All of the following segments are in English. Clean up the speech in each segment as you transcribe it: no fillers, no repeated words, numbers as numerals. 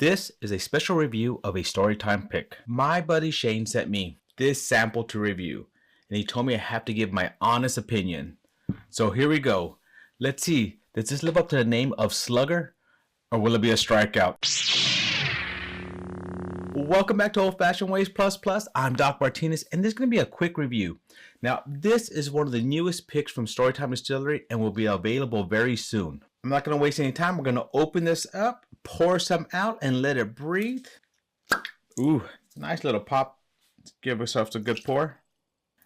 This is a special review of a Storytime pick. My buddy Shane sent me this sample to review, and he told me I have to give my honest opinion. So here we go. Let's see, does this live up to the name of Slugger, or will it be a strikeout? Welcome back to Old Fashioned Ways Plus Plus. I'm Doc Martinez, and this is going to be a quick review. Now, this is one of the newest picks from StoryTime Distillery and will be available very soon. I'm not going to waste any time. We're going to open this up, pour some out, and let it breathe. Ooh, nice little pop. Let's give ourselves a good pour.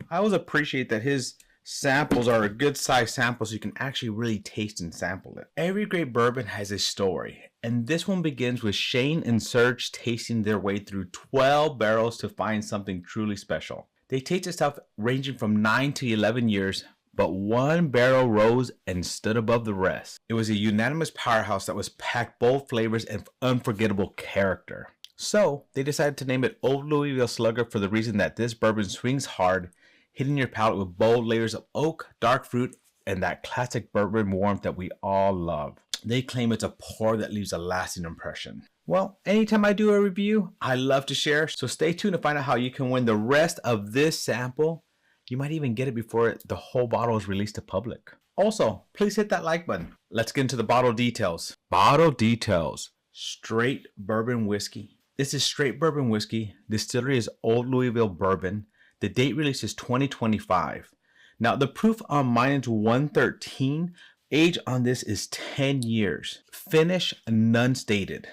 I always appreciate that his samples are a good size sample so you can actually really taste and sample it. Every great bourbon has a story, and this one begins with Shane and Serge tasting their way through 12 barrels to find something truly special. They tasted stuff ranging from 9 to 11 years, but one barrel rose and stood above the rest. It was a unanimous powerhouse that was packed bold flavors and unforgettable character. So they decided to name it Old Louisville Slugger for the reason that this bourbon swings hard, hitting your palate with bold layers of oak, dark fruit, and that classic bourbon warmth that we all love. They claim it's a pour that leaves a lasting impression. Well, anytime I do a review, I love to share, so stay tuned to find out how you can win the rest of this sample. You might even get it before the whole bottle is released to public. Also, please hit that like button. Let's get into the bottle details. Bottle details. Straight bourbon whiskey. This is straight bourbon whiskey. Distillery is Old Louisville Bourbon. The date release is 2025. Now, the proof on mine is 113. Age on this is 10 years. Finish, none stated.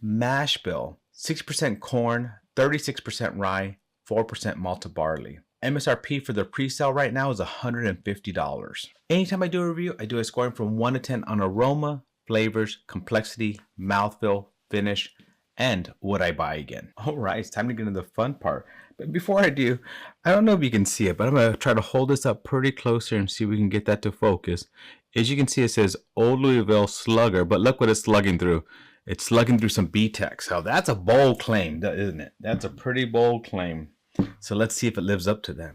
Mashbill, 6% corn, 36% rye, 4% malted barley. MSRP for the pre-sale right now is $150. Anytime I do a review, I do a scoring from 1 to 10 on aroma, flavors, complexity, mouthfeel, finish, and would I buy again. All right, it's time to get into the fun part. But before I do, I don't know if you can see it, but I'm going to try to hold this up pretty close here and see if we can get that to focus. As you can see, it says Old Louisville Slugger, but look what it's slugging through. It's slugging through some BTEC. So that's a bold claim, isn't it? That's a pretty bold claim. So let's see if it lives up to that.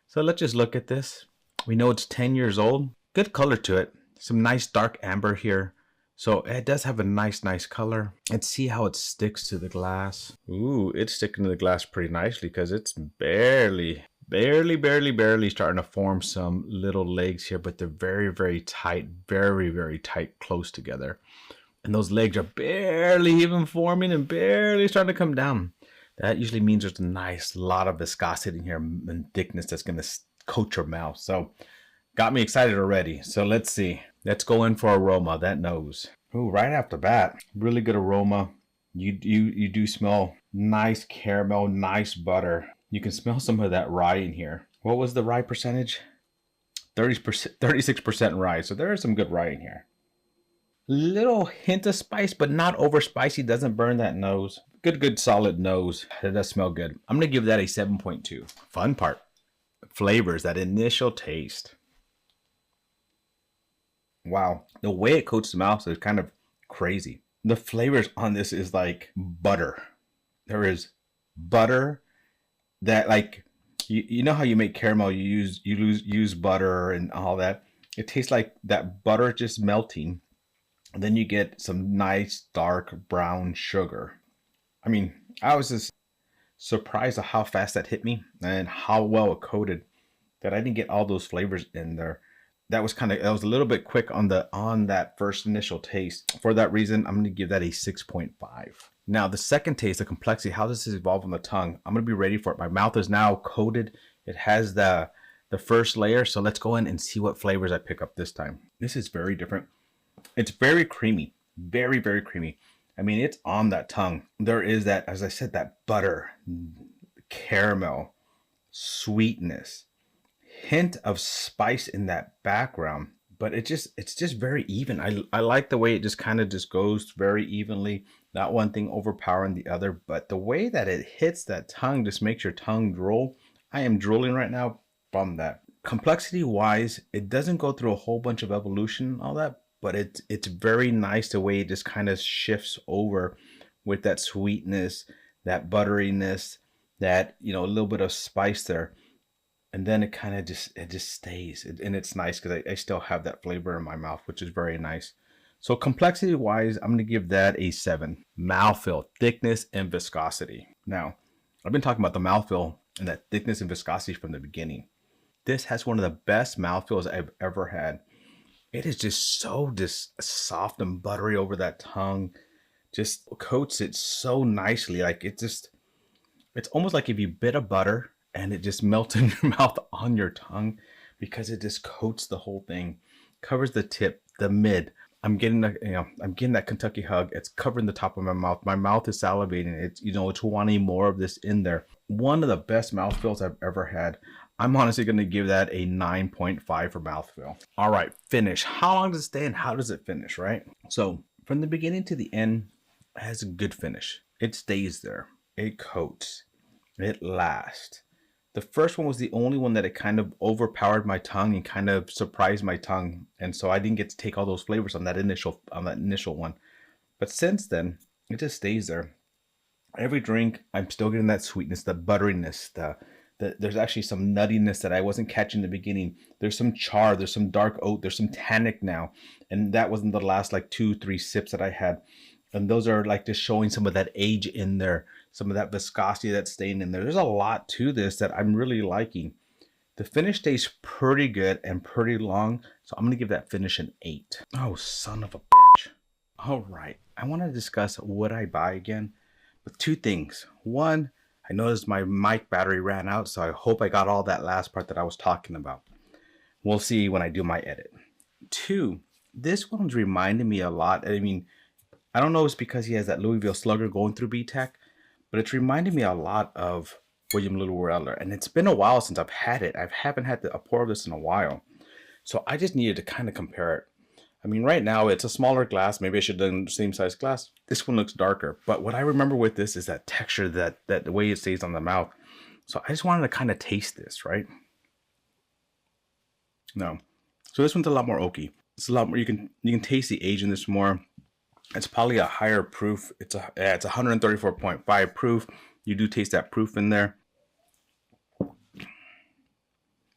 So let's just look at this. We know it's 10 years old. Good color to it. Some nice dark amber here. So it does have a nice color. Let's see how it sticks to the glass. Ooh, it's sticking to the glass pretty nicely because it's barely starting to form some little legs here, but they're very tight, very tight, close together. And those legs are barely even forming and barely starting to come down. That usually means there's a nice lot of viscosity in here and thickness that's going to coat your mouth. So got me excited already. So let's see. Let's go in for aroma. That nose. Ooh, right off the bat, really good aroma. You do smell nice caramel, nice butter. You can smell some of that rye in here. What was the rye percentage? 36% rye. So there is some good rye in here. Little hint of spice, but not over spicy. Doesn't burn that nose. Good solid nose. It does smell good. I'm gonna give that a 7.2. Fun part. Flavors, that initial taste. Wow, the way it coats the mouth is kind of crazy. The flavors on this is like butter. There is butter that, like, you know how you make caramel, you use butter and all that. It tastes like that butter just melting. And then you get some nice dark brown sugar. I mean, I was just surprised at how fast that hit me and how well it coated that I didn't get all those flavors in there. That was a little bit quick on that first initial taste. For that reason, I'm going to give that a 6.5. Now, the second taste, the complexity, how does this evolve on the tongue? I'm going to be ready for it. My mouth is now coated. It has the first layer. So let's go in and see what flavors I pick up this time. This is very different. It's very creamy, very creamy. I mean, it's on that tongue. There is that, as I said, that butter, caramel, sweetness, hint of spice in that background, but it's just very even. I like the way it just kind of just goes very evenly, not one thing overpowering the other, but the way that it hits that tongue just makes your tongue drool. I am drooling right now from that. Complexity wise, it doesn't go through a whole bunch of evolution and all that, but it's very nice the way it just kind of shifts over with that sweetness, that butteriness, that, you know, a little bit of spice there. And then it kind of just stays. And it's nice because I still have that flavor in my mouth, which is very nice. So complexity wise, I'm going to give that a 7. Mouthfeel, thickness, and viscosity. Now, I've been talking about the mouthfeel and that thickness and viscosity from the beginning. This has one of the best mouthfeels I've ever had. It is just so soft and buttery over that tongue. Just coats it so nicely. Like it's almost like if you bit of butter and it just melts in your mouth on your tongue, because it just coats the whole thing, covers the tip, the mid. I'm getting that Kentucky hug. It's covering the top of my mouth. My mouth is salivating. It's wanting more of this in there. One of the best mouthfeels I've ever had. I'm honestly going to give that a 9.5 for mouthfeel. All right, finish. How long does it stay and how does it finish, right? So from the beginning to the end, it has a good finish. It stays there. It coats. It lasts. The first one was the only one that it kind of overpowered my tongue and kind of surprised my tongue. And so I didn't get to take all those flavors on that initial one. But since then, it just stays there. Every drink, I'm still getting that sweetness, the butteriness, there's actually some nuttiness that I wasn't catching in the beginning. There's some char, there's some dark oat, there's some tannic now. And that wasn't the last like 2-3 sips that I had. And those are like just showing some of that age in there, some of that viscosity that's staying in there. There's a lot to this that I'm really liking. The finish stays pretty good and pretty long. So I'm going to give that finish an 8. Oh, son of a bitch. All right. I want to discuss what I buy again with 2 things. One, I noticed my mic battery ran out, so I hope I got all that last part that I was talking about. We'll see when I do my edit. 2, this one's reminding me a lot. I mean, I don't know if it's because he has that Louisville Slugger going through BTAC, but it's reminding me a lot of William Little Weller. And it's been a while since I've had it. I haven't had a pour of this in a while. So I just needed to kind of compare it. I mean, right now it's a smaller glass. Maybe I should have done the same size glass. This one looks darker. But what I remember with this is that texture, that the way it stays on the mouth. So I just wanted to kind of taste this, right? No. So this one's a lot more oaky. It's a lot more, you can taste the age in this more. It's probably a higher proof. It's 134.5 proof. You do taste that proof in there.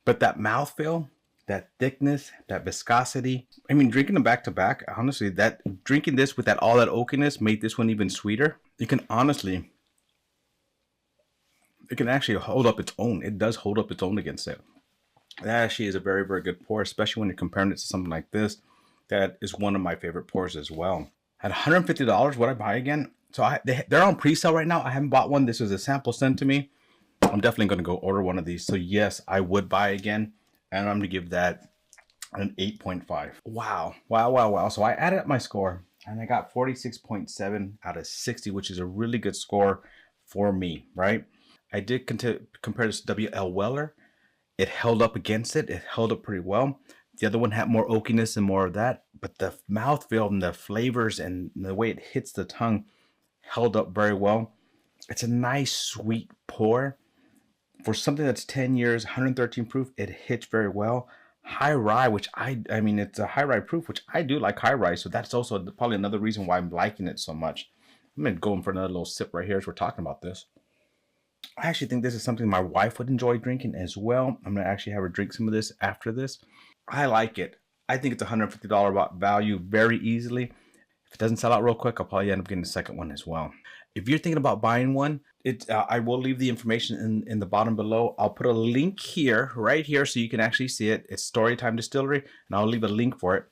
But that mouthfeel, that thickness, that viscosity. I mean, drinking them back to back, honestly, drinking this with all that oakiness made this one even sweeter. It can actually hold up its own. It does hold up its own against it. That actually is a very, very good pour, especially when you're comparing it to something like this. That is one of my favorite pours as well. At $150, would I buy again? So they're on pre-sale right now. I haven't bought one. This was a sample sent to me. I'm definitely going to go order one of these. So yes, I would buy again. And I'm going to give that an 8.5. Wow. So I added up my score and I got 46.7 out of 60, which is a really good score for me, right? I did compare this to W.L. Weller. It held up against it. It held up pretty well. The other one had more oakiness and more of that, but the mouthfeel and the flavors and the way it hits the tongue held up very well. It's a nice sweet pour. For something that's 10 years, 113 proof, it hits very well. High rye, which I mean, it's a high rye proof, which I do like high rye. So that's also probably another reason why I'm liking it so much. I'm going to go in for another little sip right here as we're talking about this. I actually think this is something my wife would enjoy drinking as well. I'm going to actually have her drink some of this after this. I like it. I think it's $150 value very easily. If it doesn't sell out real quick, I'll probably end up getting the second one as well. If you're thinking about buying one, I will leave the information in the bottom below. I'll put a link here, right here, so you can actually see it. It's StoryTime Distillery, and I'll leave a link for it.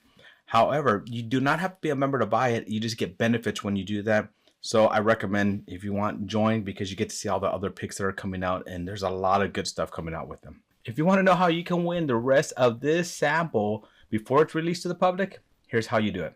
However, you do not have to be a member to buy it. You just get benefits when you do that. So I recommend, if you want, join, because you get to see all the other picks that are coming out, and there's a lot of good stuff coming out with them. If you want to know how you can win the rest of this sample before it's released to the public, here's how you do it.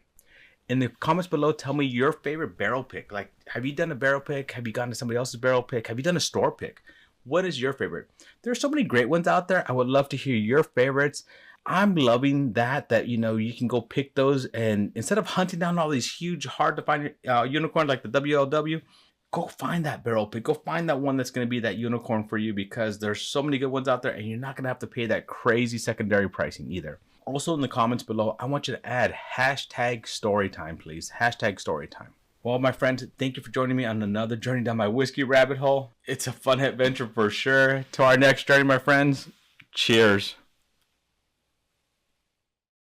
In the comments below, tell me your favorite barrel pick. Like, have you done a barrel pick? Have you gone to somebody else's barrel pick? Have you done a store pick? What is your favorite? There's so many great ones out there. I would love to hear your favorites. I'm loving that you can go pick those, and instead of hunting down all these huge, hard to find unicorns like the WLW, go find that barrel pick. Go find that one that's going to be that unicorn for you, because there's so many good ones out there, and you're not going to have to pay that crazy secondary pricing either. Also in the comments below, I want you to add #StoryTime, please. #StoryTime. Well, my friends, thank you for joining me on another journey down my whiskey rabbit hole. It's a fun adventure for sure. To our next journey, my friends, cheers.